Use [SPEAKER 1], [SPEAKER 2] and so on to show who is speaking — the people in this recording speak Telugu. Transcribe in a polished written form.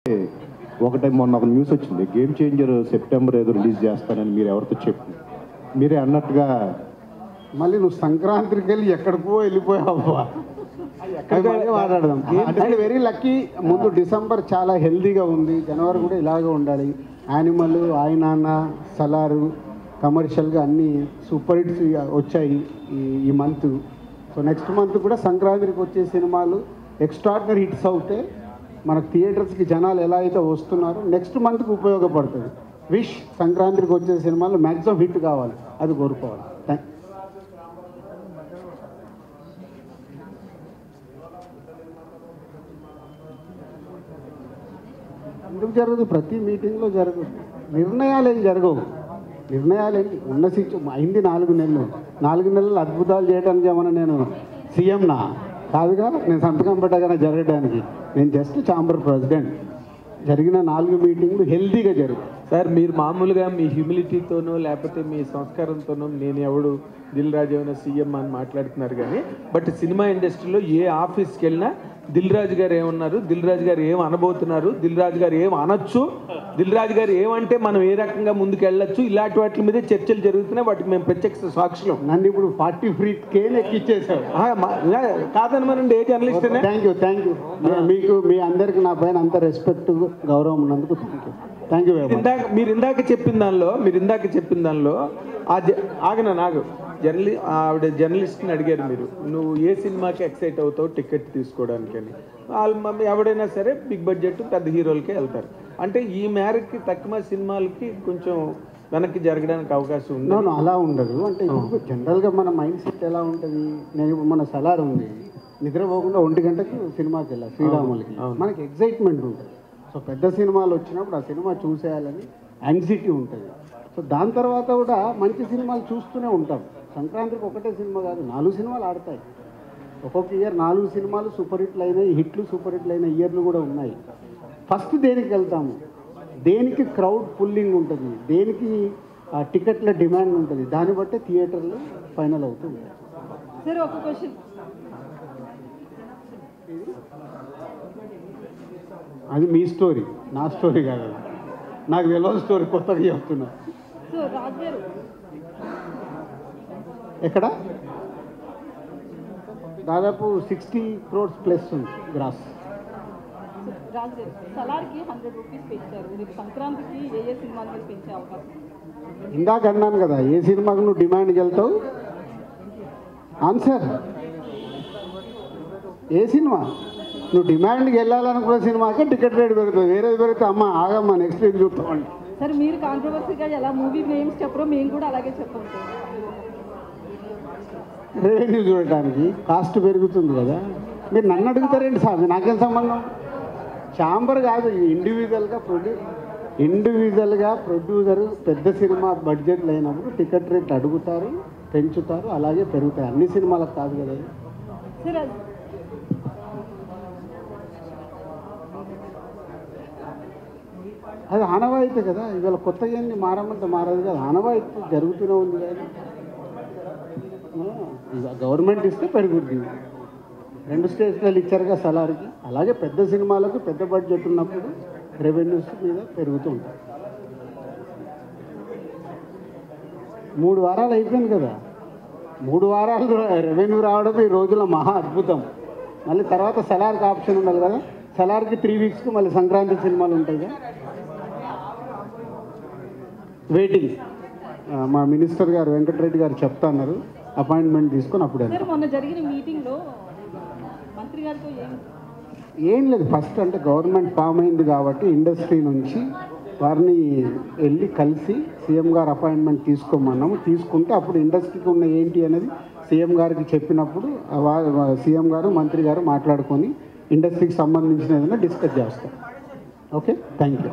[SPEAKER 1] ఒకటే మొన్న ఒక న్యూస్ వచ్చింది, గేమ్ చేంజర్ సెప్టెంబర్ ఏదో రిలీజ్ చేస్తానని మీరు ఎవరితో చెప్పి మీరే అన్నట్టుగా
[SPEAKER 2] మళ్ళీ నువ్వు సంక్రాంతికి వెళ్ళి ఎక్కడికో వెళ్ళిపోయావు. మాట్లాడదాం. అంటే వెరీ లక్కీ. ముందు డిసెంబర్ చాలా హెల్దీగా ఉంది, జనవరి కూడా ఇలాగే ఉండాలి. యానిమల్, ఆయనాన్న, సలారు కమర్షియల్గా అన్నీ సూపర్ హిట్స్ వచ్చాయి ఈ మంత్. సో నెక్స్ట్ మంత్ కూడా సంక్రాంతికి వచ్చే సినిమాలు ఎక్స్ట్రాడినరీ హిట్స్ అవుతే మనకు థియేటర్స్కి జనాలు ఎలా అయితే వస్తున్నారో నెక్స్ట్ మంత్కి ఉపయోగపడుతుంది. విష్ సంక్రాంతికి వచ్చే సినిమాలు మ్యాక్సిమం హిట్ కావాలి, అది కోరుకోవాలి. ఎందుకు జరగదు? ప్రతి మీటింగ్లో జరగదు. నిర్ణయాలు ఏం జరగవు. నిర్ణయాలు ఏంటి? ఉన్న అయింది 4 నెలలు. 4 నెలలు అద్భుతాలు చేయడానికి ఏమన్నా నేను సీఎంనా? కాదుగా. నేను సంతకం పెట్టగానే జరగడానికి. నేను జస్ట్ ఛాంబర్ ప్రెసిడెంట్. జరిగిన 4 మీటింగ్లు హెల్తీగా జరిగాయి.
[SPEAKER 3] సార్, మీరు మామూలుగా మీ హ్యూమిలిటీతోనో లేకపోతే మీ సంస్కారంతోనో నేను ఎవడు దిల్ రాజు ఏమైనా సీఎం అని మాట్లాడుతున్నారు, కానీ బట్ సినిమా ఇండస్ట్రీలో ఏ ఆఫీస్కి వెళ్ళినా దిల్ రాజు గారు ఏమన్నారు, దిల్ రాజు గారు ఏం అనబోతున్నారు, దిల్ రాజు గారు ఏం అనొచ్చు, దిల్ రాజు గారు ఏమంటే మనం ఏ రకంగా ముందుకు వెళ్ళొచ్చు, ఇలాంటి వాటి మీద చర్చలు జరుగుతున్నాయి. వాటికి మేము ప్రత్యక్ష సాక్షులు.
[SPEAKER 2] నన్ను ఇప్పుడు 40 ఫ్రీట్ కేన్ ఎక్కిచ్చేసారు.
[SPEAKER 3] కాదని మనం ఏ జర్నలిస్ట్.
[SPEAKER 2] Thank you. మీకు మీ అందరికి నా పైన అంత రెస్పెక్ట్, గౌరవం ఉన్నందుకు థ్యాంక్ యూ.
[SPEAKER 3] మీరు ఇందాక చెప్పిన దానిలో నాకు ఆవిడ జర్నలిస్ట్ని అడిగారు, మీరు నువ్వు ఏ సినిమాకి ఎక్సైట్ అవుతావు టికెట్ తీసుకోవడానికి అని. వాళ్ళు ఎవడైనా సరే బిగ్ బడ్జెట్ పెద్ద హీరోలకే వెళ్తారు. అంటే ఈ మేరకి తక్కువ సినిమాలకి కొంచెం వెనక్కి జరగడానికి అవకాశం ఉంది.
[SPEAKER 2] అలా ఉండదు. అంటే ఇప్పుడు జనరల్గా మన మైండ్ సెట్ ఎలా ఉంటుంది? నేను మన సలార్ ఉంది, నిద్రపోకుండా 1 గంటకి సినిమాకి వెళ్ళాలి శ్రీరాములకి. మనకి ఎగ్జైట్మెంట్ ఉంటుంది. సో పెద్ద సినిమాలు వచ్చినప్పుడు ఆ సినిమా చూసేయాలని యాంగ్జైటీ ఉంటుంది. సో దాని తర్వాత కూడా మంచి సినిమాలు చూస్తూనే ఉంటాం. సంక్రాంతికి ఒకటే సినిమా కాదు, 4 సినిమాలు ఆడతాయి. ఒక్కొక్క ఇయర్ 4 సినిమాలు సూపర్ హిట్లు అయినాయి, సూపర్ హిట్లు అయిన ఇయర్లు కూడా ఉన్నాయి. ఫస్ట్ దేనికి వెళ్తాము? దేనికి క్రౌడ్ పుల్లింగ్ ఉంటుంది, దేనికి టికెట్ల డిమాండ్ ఉంటుంది, దాన్ని బట్టే థియేటర్లు ఫైనల్ అవుతుంది.
[SPEAKER 4] సార్, ఒక క్వశ్చన్.
[SPEAKER 2] అది మీ స్టోరీ, నా స్టోరీ కాదు. నాకు తెలియని స్టోరీ కొత్తగా చెప్తున్నా. ఎక్కడ దాదాపు 60 crores ప్లస్ ఉంది గ్రాస్. ఇందాక అన్నాను కదా, ఏ సినిమాకు నువ్వు డిమాండ్కి వెళ్తావు? ఆన్సర్ ఏ సినిమా నువ్వు డిమాండ్కి వెళ్ళాలనుకున్న సినిమాకే టికెట్ రేట్ పెరుగుతుంది. వేరేది పెరిగితే అమ్మ ఆగమ్మా నెక్స్ట్ వీక్ చూస్తామండి.
[SPEAKER 4] సార్, మీరు కాంట్రవర్సీగా ఎలా మూవీ నేమ్స్ చెప్పరో మేము కూడా అలాగే చెప్పాం.
[SPEAKER 2] రెవెన్యూ చూడటానికి కాస్ట్ పెరుగుతుంది కదా. మీరు నన్ను అడుగుతారేంటి సార్? నాకేం సంబంధం? ఛాంబర్ కాదు, ఇండివిజువల్గా ప్రొడ్యూసర్ పెద్ద సినిమా బడ్జెట్లు అయినప్పుడు టికెట్ రేట్లు అడుగుతారు, పెంచుతారు, అలాగే పెరుగుతాయి. అన్ని సినిమాలకు కాదు కదా. అది ఆనవాయితీ కదా. ఇవాళ కొత్తగా ఏంది మారమంటే మారదు కదా, ఆనవాయితీ జరుగుతూనే ఉంది కదా. గవర్నమెంట్ ఇస్తే పెరుగుద్ది. 2 స్టేజ్లలో ఇచ్చారుగా సలార్కి. అలాగే పెద్ద సినిమాలకు పెద్ద బడ్జెట్ ఉన్నప్పుడు రెవెన్యూస్ మీద పెరుగుతూ ఉంటాయి. 3 వారాలు అయిపోయింది కదా. 3 వారాలు రెవెన్యూ రావడం ఈ రోజుల్లో మహా అద్భుతం. మళ్ళీ తర్వాత సలార్కి ఆప్షన్ ఉండాలి కదా. సలార్కి 3 వీక్స్కి మళ్ళీ సంక్రాంతి సినిమాలు ఉంటాయిగా. వెయిటింగ్. మా మినిస్టర్ గారు వెంకటరెడ్డి గారు చెప్తా అన్నారు, అపాయింట్మెంట్ తీసుకొని అప్పుడే.
[SPEAKER 4] మొన్న జరిగిన మీటింగ్లో మంత్రి గారితో
[SPEAKER 2] ఏం లేదు. ఫస్ట్ అంటే గవర్నమెంట్ ఫామ్ అయింది కాబట్టి ఇండస్ట్రీ నుంచి వారిని వెళ్ళి కలిసి సీఎం గారు అపాయింట్మెంట్ తీసుకోమన్నాము. తీసుకుంటే అప్పుడు ఇండస్ట్రీకి ఉన్న ఏంటి అనేది సీఎం గారికి చెప్పినప్పుడు సీఎం గారు మంత్రి గారు మాట్లాడుకొని ఇండస్ట్రీకి సంబంధించిన ఏదైనా డిస్కస్ చేస్తాం. Okay, thank you.